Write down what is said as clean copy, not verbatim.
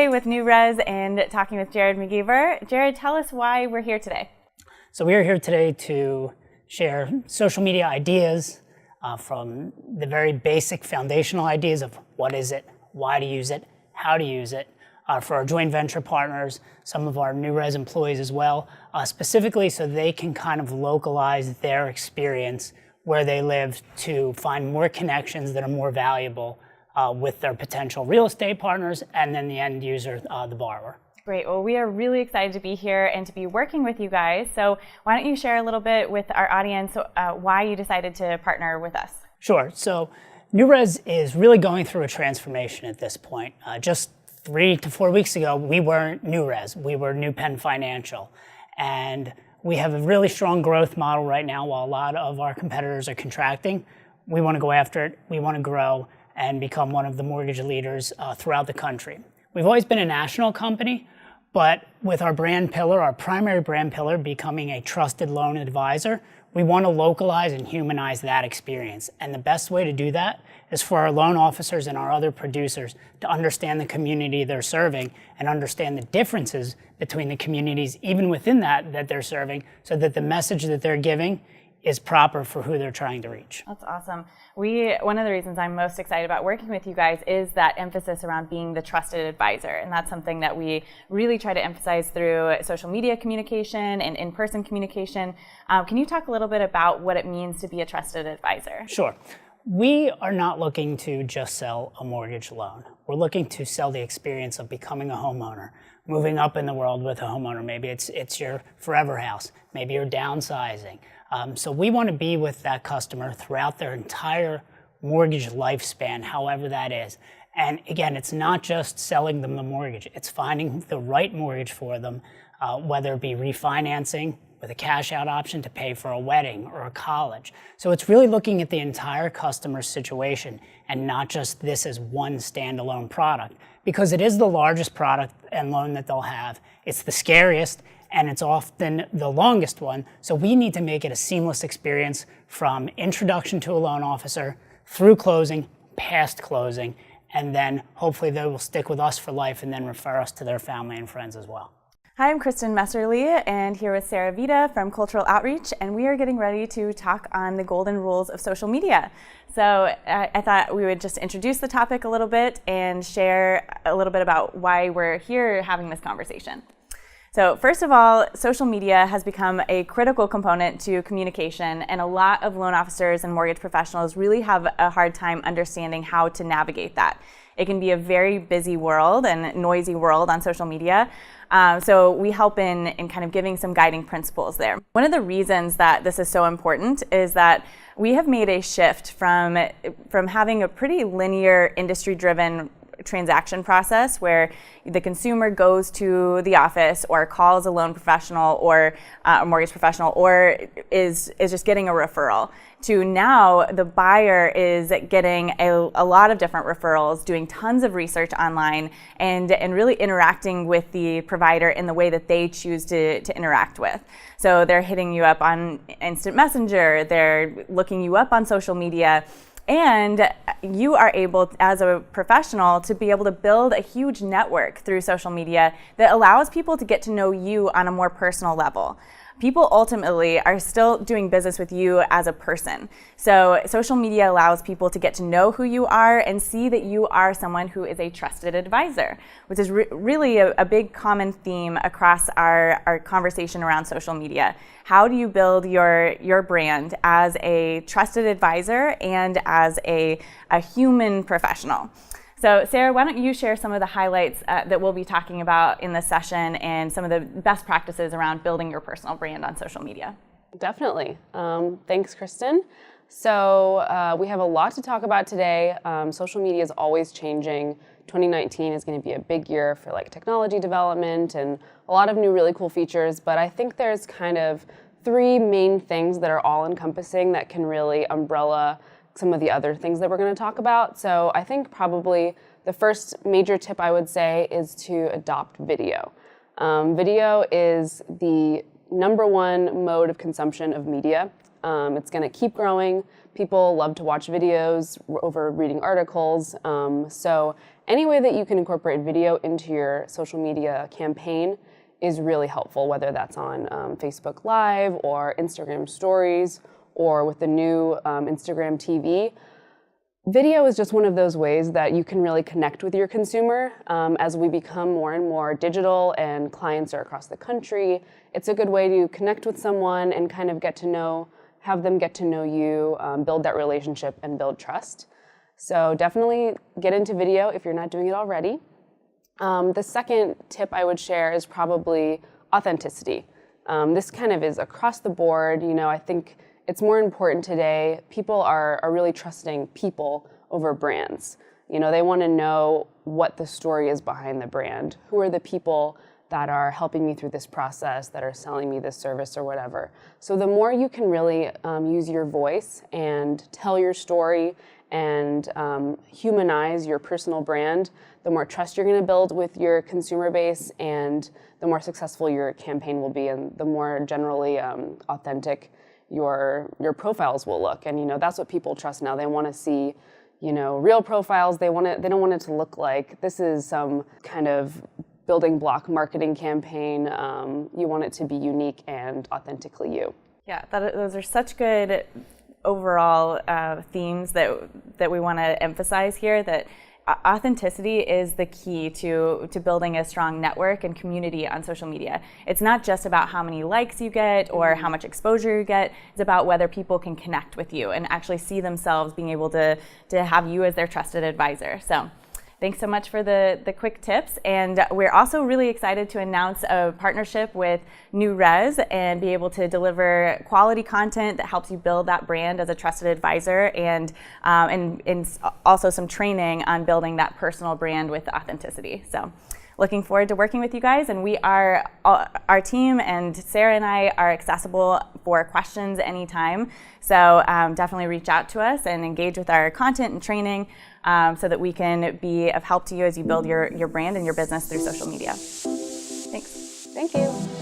today with New Res and talking with Jared McGeever. Jared, tell us why we're here today. So we are here today to share social media ideas from the very basic foundational ideas of what is it, why to use it, how to use it, for our joint venture partners, some of our New Res employees as well, specifically so they can kind of localize their experience where they live to find more connections that are more valuable with their potential real estate partners and then the end user, the borrower. Great. Well, we are really excited to be here and to be working with you guys. So why don't you share a little bit with our audience why you decided to partner with us? Sure. So New Res is really going through a transformation at this point. Just 3 to 4 weeks ago, we weren't New Res, we were New Penn Financial. And we have a really strong growth model right now while a lot of our competitors are contracting. We want to go after it, we want to grow and become one of the mortgage leaders throughout the country. We've always been a national company, but with our brand pillar, our primary brand pillar becoming a trusted loan advisor, we want to localize and humanize that experience. And the best way to do that is for our loan officers and our other producers to understand the community they're serving and understand the differences between the communities, even within that they're serving, so that the message that they're giving is proper for who they're trying to reach. That's awesome. One of the reasons I'm most excited about working with you guys is that emphasis around being the trusted advisor. And that's something that we really try to emphasize through social media communication and in-person communication. Can you talk a little bit about what it means to be a trusted advisor? Sure. We are not looking to just sell a mortgage loan. We're looking to sell the experience of becoming a homeowner, moving up in the world with a homeowner. Maybe it's your forever house. Maybe you're downsizing. So we want to be with that customer throughout their entire mortgage lifespan, however that is. And again, it's not just selling them the mortgage. It's finding the right mortgage for them, whether it be refinancing with a cash out option to pay for a wedding or a college. So it's really looking at the entire customer situation and not just this as one standalone product, because it is the largest product and loan that they'll have. It's the scariest, and it's often the longest one. So we need to make it a seamless experience from introduction to a loan officer, through closing, past closing, and then hopefully they will stick with us for life and then refer us to their family and friends as well. Hi, I'm Kristen Messerly, and here with Sarah Vita from Cultural Outreach, and we are getting ready to talk on the golden rules of social media. So I thought we would just introduce the topic a little bit and share a little bit about why we're here having this conversation. So first of all, social media has become a critical component to communication, and a lot of loan officers and mortgage professionals really have a hard time understanding how to navigate that. It can be a very busy world and noisy world on social media. So we help in kind of giving some guiding principles there. One of the reasons that this is so important is that we have made a shift from having a pretty linear industry-driven transaction process where the consumer goes to the office or calls a loan professional or a mortgage professional or is just getting a referral, to now the buyer is getting a lot of different referrals, doing tons of research online and really interacting with the provider in the way that they choose to interact with. So they're hitting you up on instant messenger, they're looking you up on social media, and you are able, as a professional, to be able to build a huge network through social media that allows people to get to know you on a more personal level. People ultimately are still doing business with you as a person. So social media allows people to get to know who you are and see that you are someone who is a trusted advisor, which is really a big common theme across our conversation around social media. How do you build your brand as a trusted advisor and as a human professional? So Sarah, why don't you share some of the highlights that we'll be talking about in this session and some of the best practices around building your personal brand on social media? Definitely. Thanks, Kristen. So we have a lot to talk about today. Social media is always changing. 2019 is going to be a big year for technology development and a lot of new really cool features, but I think there's kind of 3 main things that are all encompassing that can really umbrella some of the other things that we're going to talk about. So I think probably the first major tip I would say is to adopt video. Video is the #1 mode of consumption of media. It's going to keep growing. People love to watch videos over reading articles. So any way that you can incorporate video into your social media campaign is really helpful, whether that's on Facebook Live or Instagram Stories or with the new Instagram TV. Video is just one of those ways that you can really connect with your consumer. As we become more and more digital and clients are across the country, it's a good way to connect with someone and kind of have them get to know you, build that relationship and build trust. So definitely get into video if you're not doing it already. The second tip I would share is probably authenticity. This kind of is across the board. I think it's more important today. People are really trusting people over brands. They want to know what the story is behind the brand. Who are the people that are helping me through this process, that are selling me this service or whatever. So the more you can really use your voice and tell your story and humanize your personal brand, the more trust you're going to build with your consumer base, and the more successful your campaign will be, and the more generally authentic your profiles will look. And that's what people trust now. They want to see real profiles. They don't want it to look like this is some kind of building block marketing campaign. You want it to be unique and authentically you. Yeah, those are such good overall themes that we want to emphasize here, that authenticity is the key to building a strong network and community on social media. It's not just about how many likes you get or how much exposure you get. It's about whether people can connect with you and actually see themselves being able to have you as their trusted advisor. So thanks so much for the quick tips. And we're also really excited to announce a partnership with New Res and be able to deliver quality content that helps you build that brand as a trusted advisor, and also some training on building that personal brand with authenticity. So looking forward to working with you guys. And our team and Sarah and I are accessible for questions anytime. So definitely reach out to us and engage with our content and training so that we can be of help to you as you build your brand and your business through social media. Thanks. Thank you.